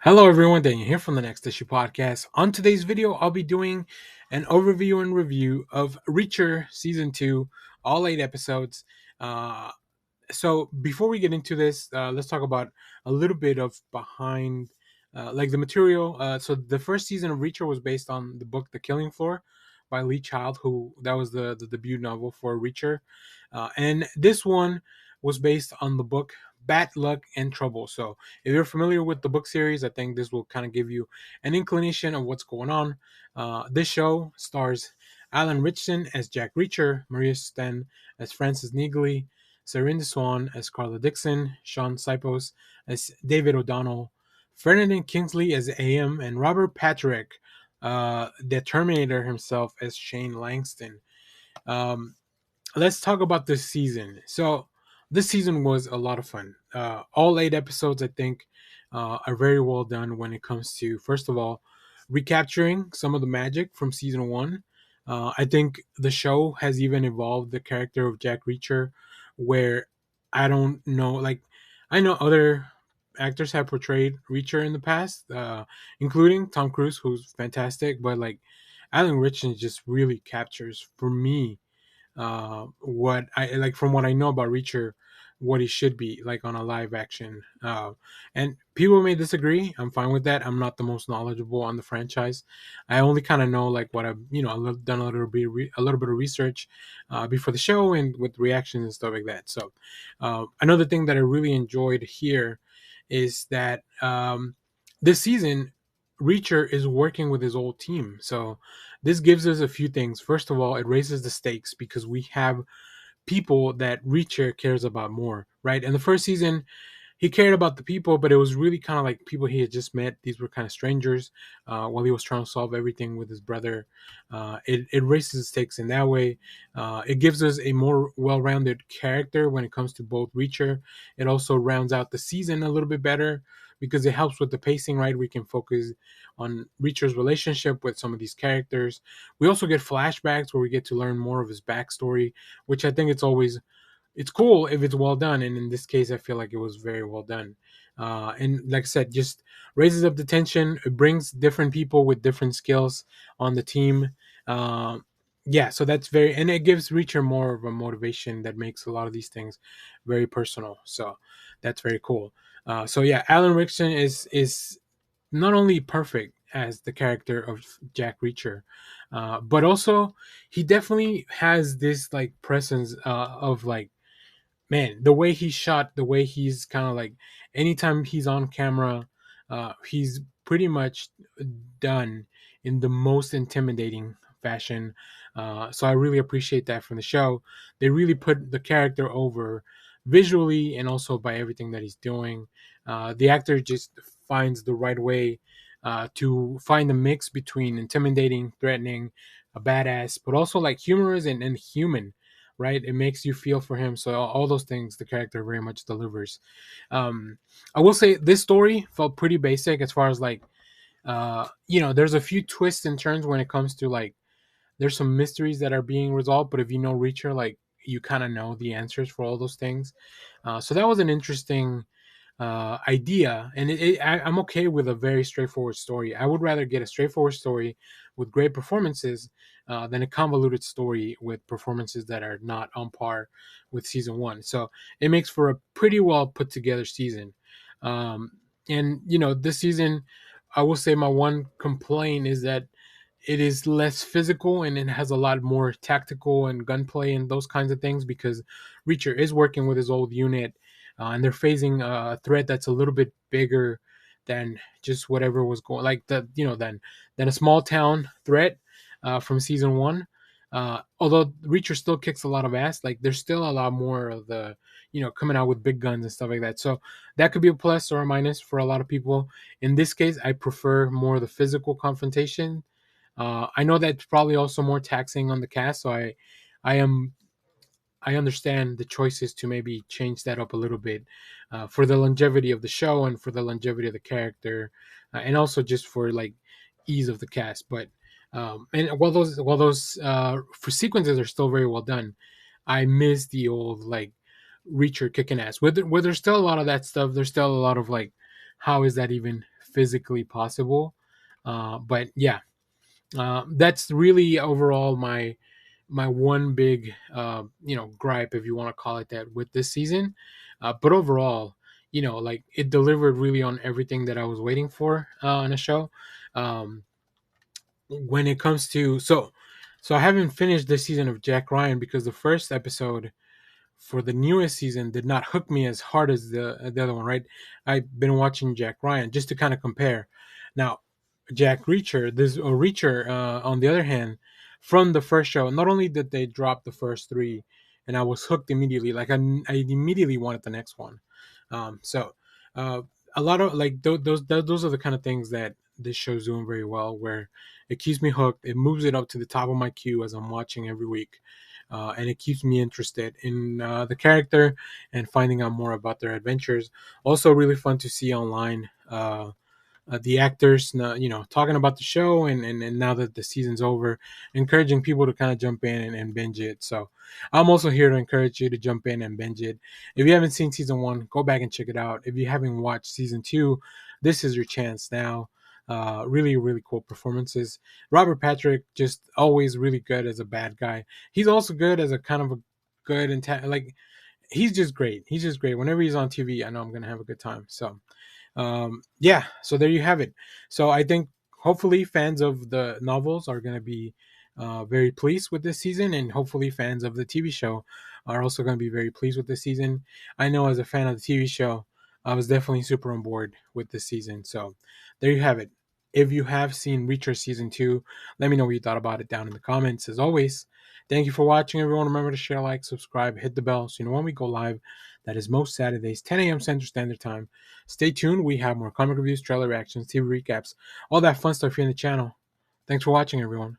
Hello everyone, Daniel here from the Next Issue Podcast. On today's video, I'll be doing an overview and review of Reacher Season 2, all 8 episodes. Uh, so before we get into this, let's talk about a little bit of behind, like the material. So the first season of Reacher was based on the book The Killing Floor by Lee Child, who that was the debut novel for Reacher. And this one was based on the book Bad Luck and Trouble. So if you're familiar with the book series, I think this will kind of give you an inclination of what's going on. This show stars Alan Ritchson as Jack Reacher, Maria Sten as Frances Neagley, Serinda Swan as Carla Dixon, Sean Sipos as David O'Donnell, Ferdinand Kingsley as AM, and Robert Patrick, the Terminator himself, as Shane Langston. Um, let's talk about this season. So this season was a lot of fun. All 8 episodes, I think, are very well done when it comes to, first of all, recapturing some of the magic from season one. I think the show has even evolved the character of Jack Reacher, where I don't know, like, I know other actors have portrayed Reacher in the past, including Tom Cruise, who's fantastic, but like Alan Ritchson just really captures for me what I like from what I know about Reacher, what he should be like on a live action. And people may disagree. I'm fine with that. I'm not the most knowledgeable on the franchise. I only kind of know like what I've done a little bit of research before the show and with reactions and stuff like that. So another thing that I really enjoyed here is that this season Reacher is working with his old team. So this gives us a few things. First of all, it raises the stakes because we have people that Reacher cares about more, right? In the first season, he cared about the people, but it was really kind of like people he had just met. These were kind of strangers while he was trying to solve everything with his brother. It raises the stakes in that way. It gives us a more well rounded character when it comes to both Reacher. It also rounds out the season a little bit better because it helps with the pacing, right? We can focus on Reacher's relationship with some of these characters. We also get flashbacks where we get to learn more of his backstory, which I think it's cool if it's well done, and in this case I feel like it was very well done. And like I said, just raises up the tension. It brings different people with different skills on the team. uh, yeah, so that's very, and it gives Reacher more of a motivation that makes a lot of these things very personal, so that's very cool. So yeah, Alan Rickson is not only perfect as the character of Jack Reacher, but also he definitely has this like presence of like, man, the way he's shot, the way he's kind of like, anytime he's on camera, he's pretty much done in the most intimidating fashion. So I really appreciate that from the show. They really put the character over visually and also by everything that he's doing. The actor just finds the right way to find the mix between intimidating, threatening, a badass, but also like humorous and human, right? It makes you feel for him. So all those things the character very much delivers. Um, I will say this story felt pretty basic as far as like, there's a few twists and turns when it comes to like, there's some mysteries that are being resolved, but if you know Reacher, like you kind of know the answers for all those things. So that was an interesting idea, and I'm okay with a very straightforward story. I would rather get a straightforward story with great performances than a convoluted story with performances that are not on par with season one. So it makes for a pretty well put together season. Um, and this season, I will say my one complaint is that it is less physical and it has a lot more tactical and gunplay and those kinds of things because Reacher is working with his old unit, and they're facing a threat that's a little bit bigger than just whatever was going, like than a small town threat from season one. Although Reacher still kicks a lot of ass, like there's still a lot more of the coming out with big guns and stuff like that. So that could be a plus or a minus for a lot of people. In this case, I prefer more of the physical confrontation. I know that's probably also more taxing on the cast, so I am I understand the choices to maybe change that up a little bit for the longevity of the show and for the longevity of the character, and also just for like ease of the cast. But and while those for sequences are still very well done, I miss the old like Reacher kicking ass. Where there's still a lot of that stuff. There's still a lot of like, how is that even physically possible. But yeah, that's really overall my one big gripe, if you want to call it that, with this season. But overall, like, it delivered really on everything that I was waiting for on a show. Um, when it comes to so I haven't finished this season of Jack Ryan because the first episode for the newest season did not hook me as hard as the other one, right? I've been watching Jack Ryan just to kind of compare. Now, Jack Reacher, Reacher, on the other hand, from the first show, not only did they drop the first three, and I was hooked immediately, like I immediately wanted the next one. So uh, a lot of like those are the kind of things that this show's doing very well, where it keeps me hooked. It moves it up to the top of my queue as I'm watching every week. And it keeps me interested in the character and finding out more about their adventures. Also, really fun to see online the actors, talking about the show, and now that the season's over, encouraging people to kind of jump in and binge it. So I'm also here to encourage you to jump in and binge it. If you haven't seen season one, go back and check it out. If you haven't watched season two, this is your chance now. Really, really cool performances. Robert Patrick, just always really good as a bad guy. He's also good as a kind of a good like, he's just great. He's just great. Whenever he's on TV, I know I'm gonna have a good time. So yeah, so there you have it. So I think hopefully fans of the novels are going to be very pleased with this season, and hopefully fans of the TV show are also going to be very pleased with this season. I know, as a fan of the TV show, I was definitely super on board with this season. So there you have it. If you have seen Reacher season 2, let me know what you thought about it down in the comments. As always, thank you for watching, everyone. Remember to share, like, subscribe, hit the bell so you know when we go live. That is most Saturdays, 10 a.m. Central Standard Time. Stay tuned. We have more comic reviews, trailer reactions, TV recaps, all that fun stuff here on the channel. Thanks for watching, everyone.